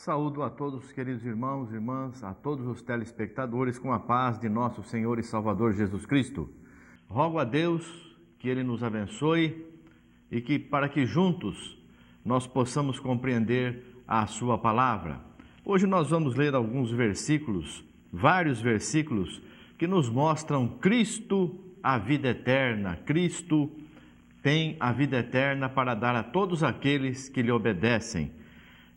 Saúdo a todos os queridos irmãos e irmãs, a todos os telespectadores com a paz de nosso Senhor e Salvador Jesus Cristo. Rogo a Deus que Ele nos abençoe e que para que juntos nós possamos compreender a Sua palavra. Hoje nós vamos ler alguns versículos, vários versículos que nos mostram Cristo, a vida eterna. Cristo tem a vida eterna para dar a todos aqueles que lhe obedecem.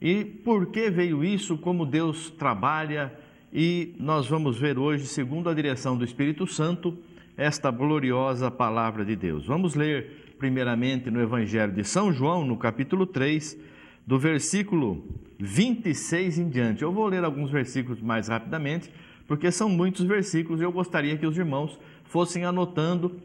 E por que veio isso, como Deus trabalha, e nós vamos ver hoje, segundo a direção do Espírito Santo, esta gloriosa palavra de Deus. Vamos ler primeiramente no Evangelho de São João, no capítulo 3, do versículo 26 em diante. Eu vou ler alguns versículos mais rapidamente, porque são muitos versículos e eu gostaria que os irmãos fossem anotando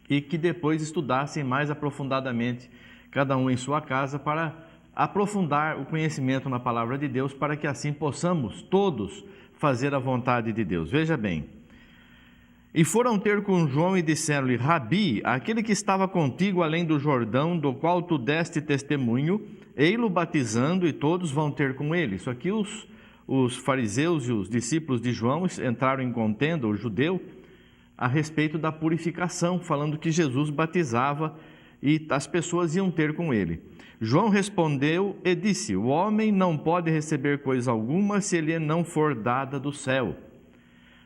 e que depois estudassem mais aprofundadamente, cada um em sua casa, para aprofundar o conhecimento na palavra de Deus, para que assim possamos todos fazer a vontade de Deus. Veja bem: e foram ter com João e disseram-lhe: Rabi, aquele que estava contigo além do Jordão, do qual tu deste testemunho, ei-lo batizando, e todos vão ter com ele. Isso aqui os fariseus e os discípulos de João entraram em contenda, o judeu, a respeito da purificação, falando que Jesus batizava e as pessoas iam ter com ele. João respondeu e disse: o homem não pode receber coisa alguma se lhe não for dada do céu.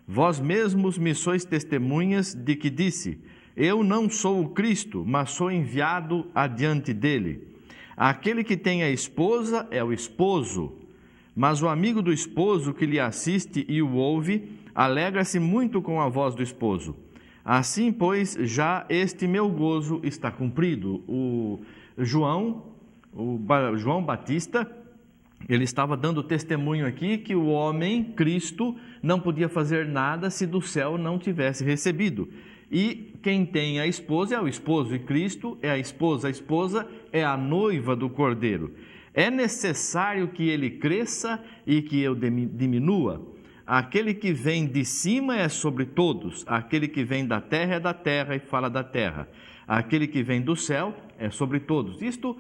Vós mesmos me sois testemunhas de que disse: eu não sou o Cristo, mas sou enviado adiante dele. Aquele que tem a esposa é o esposo, mas o amigo do esposo que lhe assiste e o ouve, alegra-se muito com a voz do esposo. Assim, pois, já este meu gozo está cumprido. João Batista, ele estava dando testemunho aqui que o homem, Cristo, não podia fazer nada se do céu não tivesse recebido. E quem tem a esposa é o esposo, e Cristo é a esposa é a noiva do Cordeiro. É necessário que ele cresça e que eu diminua. Aquele que vem de cima é sobre todos, aquele que vem da terra é da terra e fala da terra. Aquele que vem do céu é sobre todos. Isto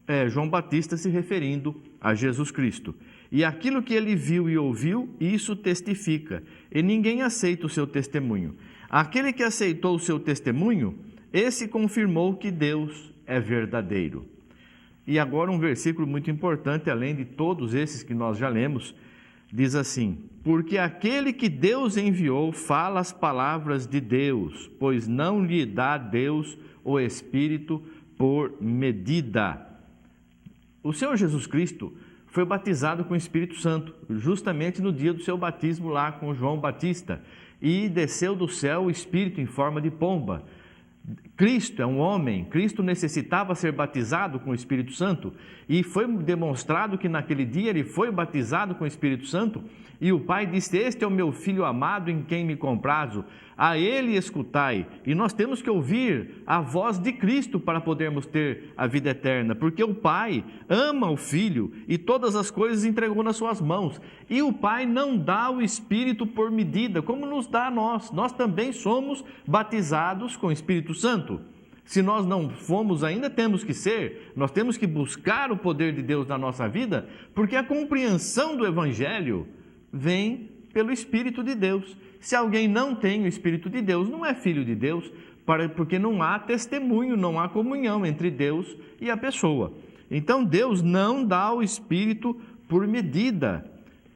é João Batista se referindo a Jesus Cristo. E aquilo que ele viu e ouviu, isso testifica, e ninguém aceita o seu testemunho. Aquele que aceitou o seu testemunho, esse confirmou que Deus é verdadeiro. E agora um versículo muito importante, além de todos esses que nós já lemos, diz assim: porque aquele que Deus enviou fala as palavras de Deus, pois não lhe dá Deus o Espírito por medida. O Senhor Jesus Cristo foi batizado com o Espírito Santo, justamente no dia do seu batismo lá com João Batista, e desceu do céu o Espírito em forma de pomba. Cristo é um homem, Cristo necessitava ser batizado com o Espírito Santo, e foi demonstrado que naquele dia ele foi batizado com o Espírito Santo, e o Pai disse: este é o meu Filho amado em quem me comprazo, a ele escutai. E nós temos que ouvir a voz de Cristo para podermos ter a vida eterna, porque o Pai ama o Filho e todas as coisas entregou nas suas mãos, e o Pai não dá o Espírito por medida, como nos dá a nós. Nós também somos batizados com o Espírito Santo. Se nós não fomos ainda, temos que ser, nós temos que buscar o poder de Deus na nossa vida, porque a compreensão do Evangelho vem pelo Espírito de Deus. Se alguém não tem o Espírito de Deus, não é filho de Deus, porque não há testemunho, não há comunhão entre Deus e a pessoa. Então Deus não dá o Espírito por medida.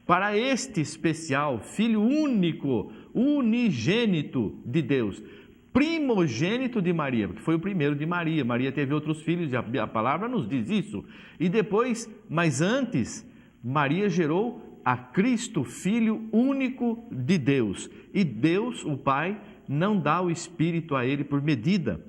Para este especial, Filho único, unigênito de Deus, primogênito de Maria, porque foi o primeiro de Maria. Maria teve outros filhos, e a palavra nos diz isso. E depois, mas antes, Maria gerou a Cristo, Filho único de Deus. E Deus, o Pai, não dá o Espírito a ele por medida,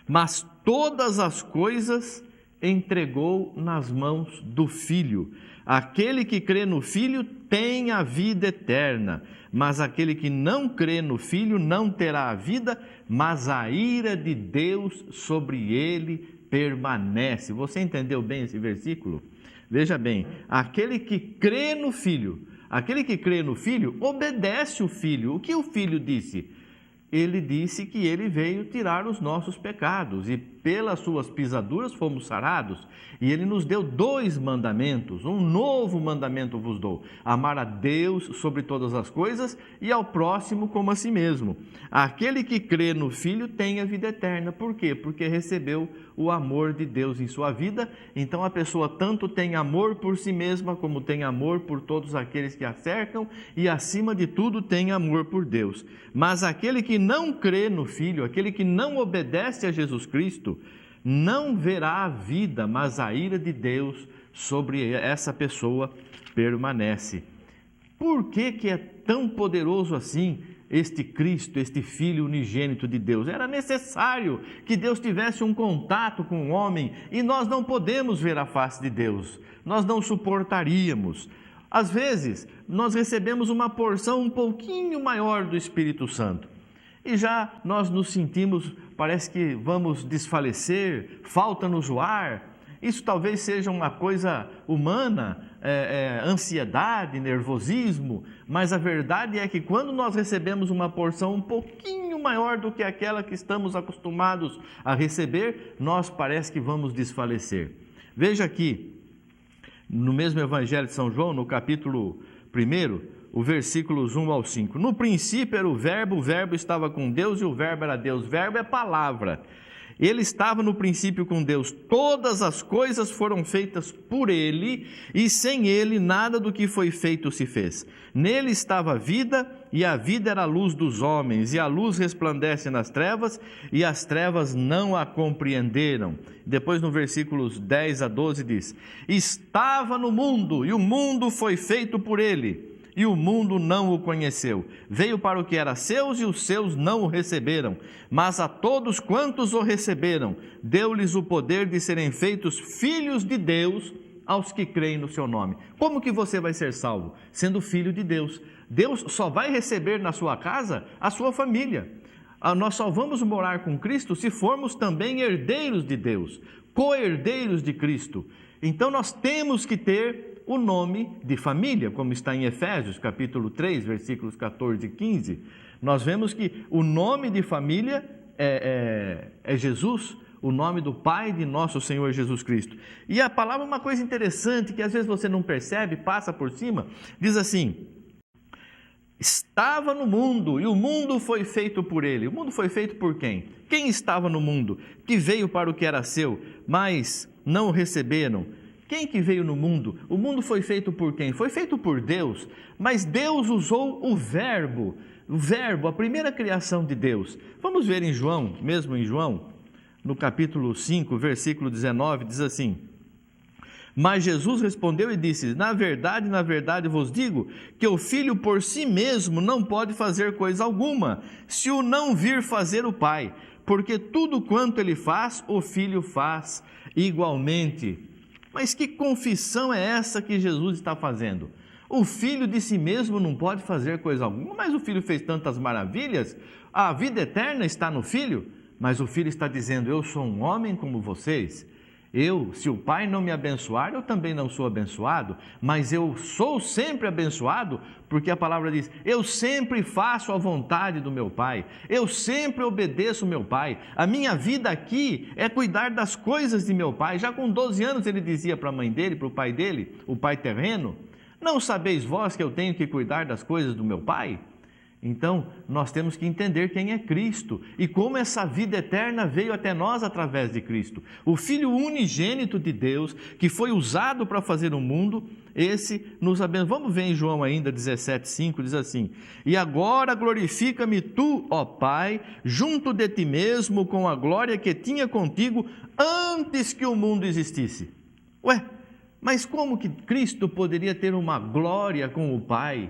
mas todas as coisas entregou nas mãos do Filho. Aquele que crê no Filho tem a vida eterna, mas aquele que não crê no Filho não terá a vida, mas a ira de Deus sobre ele permanece. Você entendeu bem esse versículo? Veja bem, aquele que crê no Filho obedece o Filho. O que o Filho disse? ele disse que ele veio tirar os nossos pecados e pelas suas pisaduras fomos sarados. E ele nos deu 2 mandamentos, um novo mandamento vos dou: amar a Deus sobre todas as coisas e ao próximo como a si mesmo. Aquele que crê no Filho tem a vida eterna. Por quê? Porque recebeu o amor de Deus em sua vida. Então a pessoa tanto tem amor por si mesma, como tem amor por todos aqueles que a cercam e acima de tudo tem amor por Deus. Mas aquele que não crê no Filho, aquele que não obedece a Jesus Cristo, não verá a vida, mas a ira de Deus sobre essa pessoa permanece. Por que é tão poderoso assim este Cristo, este Filho unigênito de Deus? Era necessário que Deus tivesse um contato com o homem e nós não podemos ver a face de Deus, nós não suportaríamos. Às vezes, nós recebemos uma porção um pouquinho maior do Espírito Santo e já nós nos sentimos, parece que vamos desfalecer, falta-nos o ar. Isso talvez seja uma coisa humana, ansiedade, nervosismo, mas a verdade é que quando nós recebemos uma porção um pouquinho maior do que aquela que estamos acostumados a receber, nós parece que vamos desfalecer. Veja aqui, no mesmo Evangelho de São João, no capítulo 1, o versículos 1 ao 5. No princípio era o Verbo estava com Deus e o Verbo era Deus. Verbo é palavra. Ele estava no princípio com Deus. Todas as coisas foram feitas por Ele e sem Ele nada do que foi feito se fez. Nele estava a vida e a vida era a luz dos homens. E a luz resplandece nas trevas e as trevas não a compreenderam. Depois no versículos 10 a 12 diz: estava no mundo e o mundo foi feito por Ele. E o mundo não o conheceu. Veio para o que era seus e os seus não o receberam. Mas a todos quantos o receberam, deu-lhes o poder de serem feitos filhos de Deus aos que creem no seu nome. Como que você vai ser salvo? Sendo filho de Deus. Deus só vai receber na sua casa a sua família. Nós só vamos morar com Cristo se formos também herdeiros de Deus, co-herdeiros de Cristo. Então nós temos que ter o nome de família, como está em Efésios, capítulo 3, versículos 14 e 15. Nós vemos que o nome de família é Jesus, o nome do Pai de nosso Senhor Jesus Cristo. E a palavra é uma coisa interessante, que às vezes você não percebe, passa por cima, diz assim: estava no mundo e o mundo foi feito por Ele. O mundo foi feito por quem? Quem estava no mundo? Que veio para o que era seu, mas não o receberam. Quem que veio no mundo? O mundo foi feito por quem? Foi feito por Deus, mas Deus usou o Verbo, a primeira criação de Deus. Vamos ver em João, mesmo em João, no capítulo 5, versículo 19, diz assim: mas Jesus respondeu e disse: na verdade vos digo, que o Filho por si mesmo não pode fazer coisa alguma, se o não vir fazer o Pai, porque tudo quanto Ele faz, o Filho faz igualmente. Mas que confissão é essa que Jesus está fazendo? O Filho de si mesmo não pode fazer coisa alguma, mas o Filho fez tantas maravilhas. A vida eterna está no Filho, mas o Filho está dizendo: eu sou um homem como vocês. Se o Pai não me abençoar, eu também não sou abençoado, mas eu sou sempre abençoado, porque a palavra diz: eu sempre faço a vontade do meu Pai, eu sempre obedeço o meu Pai, a minha vida aqui é cuidar das coisas de meu Pai. Já com 12 anos ele dizia para a mãe dele, para o pai dele, o pai terreno: não sabeis vós que eu tenho que cuidar das coisas do meu Pai? Então, nós temos que entender quem é Cristo e como essa vida eterna veio até nós através de Cristo. O Filho unigênito de Deus, que foi usado para fazer o mundo, esse nos abençoa. Vamos ver em João ainda 17,5, diz assim: e agora glorifica-me tu, ó Pai, junto de ti mesmo, com a glória que tinha contigo antes que o mundo existisse. Mas como que Cristo poderia ter uma glória com o Pai?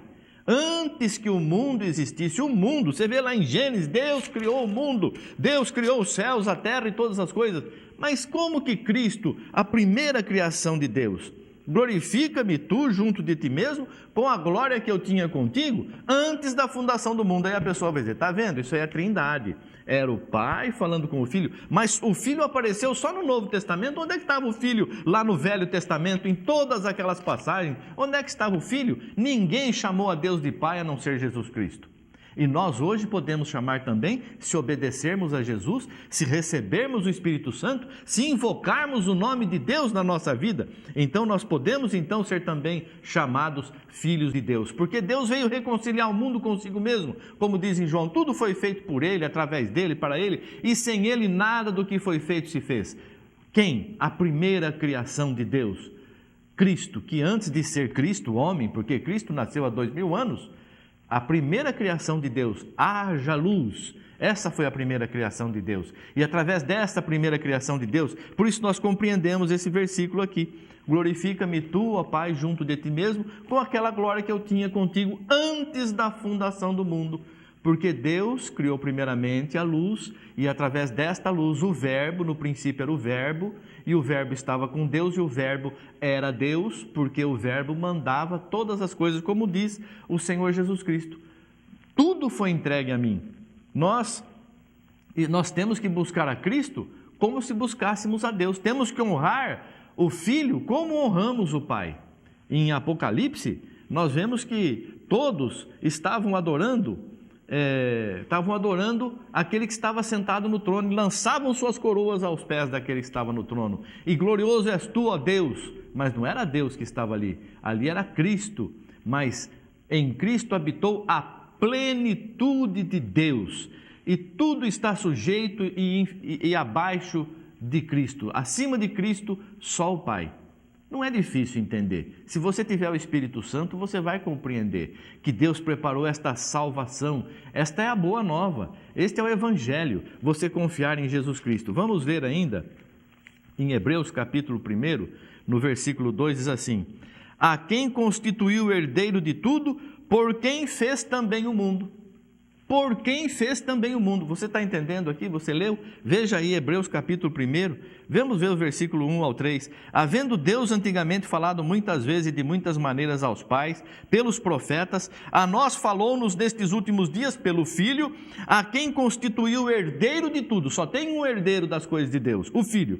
Antes que o mundo existisse, o mundo, você vê lá em Gênesis, Deus criou o mundo, Deus criou os céus, a terra e todas as coisas. Mas como que Cristo, a primeira criação de Deus, glorifica-me tu junto de ti mesmo, com a glória que eu tinha contigo, antes da fundação do mundo? Aí a pessoa vai dizer: está vendo, isso aí é a Trindade. Era o Pai falando com o Filho, mas o Filho apareceu só no Novo Testamento. Onde é que estava o Filho lá no Velho Testamento, em todas aquelas passagens? Onde é que estava o Filho? Ninguém chamou a Deus de Pai a não ser Jesus Cristo. E nós hoje podemos chamar também, se obedecermos a Jesus, se recebermos o Espírito Santo, se invocarmos o nome de Deus na nossa vida, então nós podemos então ser também chamados filhos de Deus, porque Deus veio reconciliar o mundo consigo mesmo, como diz em João, tudo foi feito por Ele, através dEle, para Ele, e sem Ele nada do que foi feito se fez. Quem? A primeira criação de Deus, Cristo, que antes de ser Cristo, homem, porque Cristo nasceu há 2000 anos, a primeira criação de Deus, haja luz, essa foi a primeira criação de Deus, e através dessa primeira criação de Deus, por isso nós compreendemos esse versículo aqui, glorifica-me tu, ó Pai, junto de ti mesmo, com aquela glória que eu tinha contigo antes da fundação do mundo, porque Deus criou primeiramente a luz, e através desta luz o verbo, no princípio era o verbo, e o verbo estava com Deus, e o verbo era Deus, porque o verbo mandava todas as coisas, como diz o Senhor Jesus Cristo. Tudo foi entregue a mim. Nós temos que buscar a Cristo como se buscássemos a Deus. Temos que honrar o Filho como honramos o Pai. Em Apocalipse, nós vemos que todos estavam adorando aquele que estava sentado no trono, e lançavam suas coroas aos pés daquele que estava no trono, e glorioso és tu, ó Deus, mas não era Deus que estava ali era Cristo, mas em Cristo habitou a plenitude de Deus, e tudo está sujeito e abaixo de Cristo, acima de Cristo só o Pai. Não é difícil entender. Se você tiver o Espírito Santo, você vai compreender que Deus preparou esta salvação. Esta é a boa nova. Este é o Evangelho. Você confiar em Jesus Cristo. Vamos ver ainda em Hebreus capítulo 1, no versículo 2, diz assim: a quem constituiu o herdeiro de tudo, por quem fez também o mundo. Por quem fez também o mundo. Você está entendendo aqui? Você leu? Veja aí Hebreus capítulo 1, vamos ver o versículo 1 ao 3. Havendo Deus antigamente falado muitas vezes e de muitas maneiras aos pais, pelos profetas, a nós falou-nos nestes últimos dias pelo Filho, a quem constituiu o herdeiro de tudo. Só tem um herdeiro das coisas de Deus, o Filho.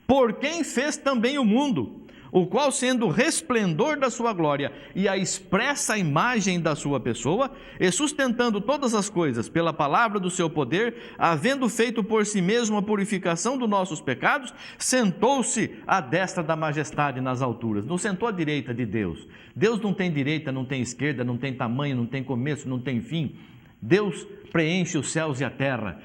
Por quem fez também o mundo, o qual, sendo o resplendor da sua glória e a expressa imagem da sua pessoa, e sustentando todas as coisas pela palavra do seu poder, havendo feito por si mesmo a purificação dos nossos pecados, sentou-se à destra da majestade nas alturas. Não sentou à direita de Deus. Deus não tem direita, não tem esquerda, não tem tamanho, não tem começo, não tem fim. Deus preenche os céus e a terra.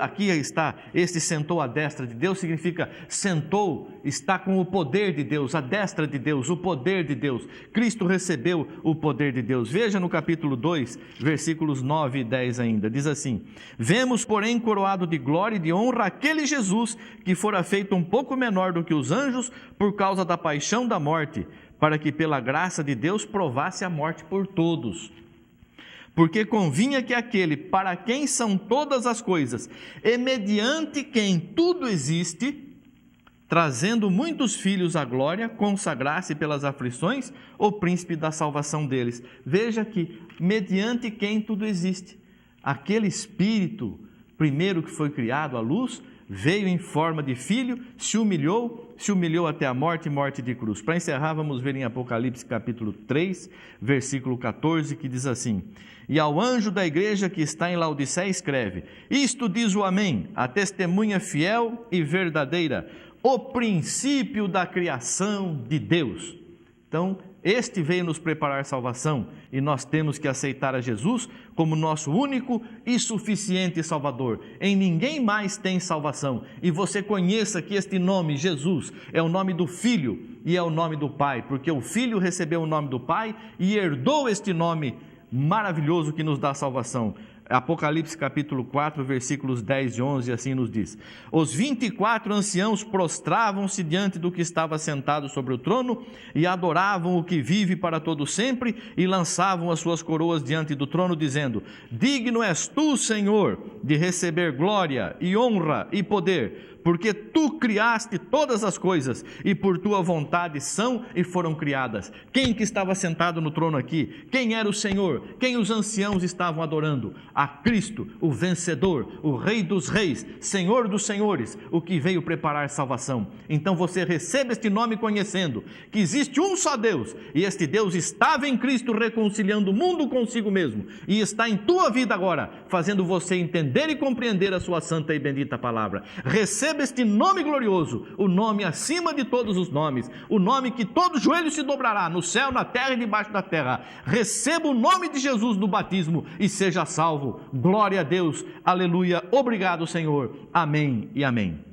Aqui está, este sentou à destra de Deus, significa sentou, está com o poder de Deus, a destra de Deus, o poder de Deus. Cristo recebeu o poder de Deus. Veja no capítulo 2, versículos 9 e 10 ainda, diz assim: vemos, porém, coroado de glória e de honra aquele Jesus que fora feito um pouco menor do que os anjos por causa da paixão da morte, para que pela graça de Deus provasse a morte por todos. Porque convinha que aquele para quem são todas as coisas, e mediante quem tudo existe, trazendo muitos filhos à glória, consagrasse pelas aflições o príncipe da salvação deles. Veja que, mediante quem tudo existe, aquele Espírito, primeiro que foi criado, a luz, veio em forma de filho, se humilhou até a morte e morte de cruz. Para encerrar, vamos ver em Apocalipse capítulo 3, versículo 14, que diz assim: e ao anjo da igreja que está em Laodiceia escreve: isto diz o Amém, a testemunha fiel e verdadeira, o princípio da criação de Deus. Então, este veio nos preparar salvação, e nós temos que aceitar a Jesus como nosso único e suficiente Salvador. Em ninguém mais tem salvação. E você conheça que este nome, Jesus, é o nome do Filho e é o nome do Pai, porque o Filho recebeu o nome do Pai e herdou este nome maravilhoso que nos dá salvação. Apocalipse capítulo 4, versículos 10 e 11, assim nos diz: os 24 anciãos prostravam-se diante do que estava sentado sobre o trono e adoravam o que vive para todo sempre e lançavam as suas coroas diante do trono, dizendo: digno és tu, Senhor, de receber glória e honra e poder, porque tu criaste todas as coisas e por tua vontade são e foram criadas. Quem que estava sentado no trono aqui? Quem era o Senhor? Quem os anciãos estavam adorando? A Cristo, o vencedor, o Rei dos reis, Senhor dos senhores, o que veio preparar salvação. Então você recebe este nome conhecendo que existe um só Deus, e este Deus estava em Cristo reconciliando o mundo consigo mesmo, e está em tua vida agora, fazendo você entender e compreender a sua santa e bendita palavra. Receba este nome glorioso, o nome acima de todos os nomes, o nome que todo joelho se dobrará, no céu, na terra e debaixo da terra. Receba o nome de Jesus no batismo e seja salvo. Glória a Deus, aleluia, obrigado Senhor, amém e amém.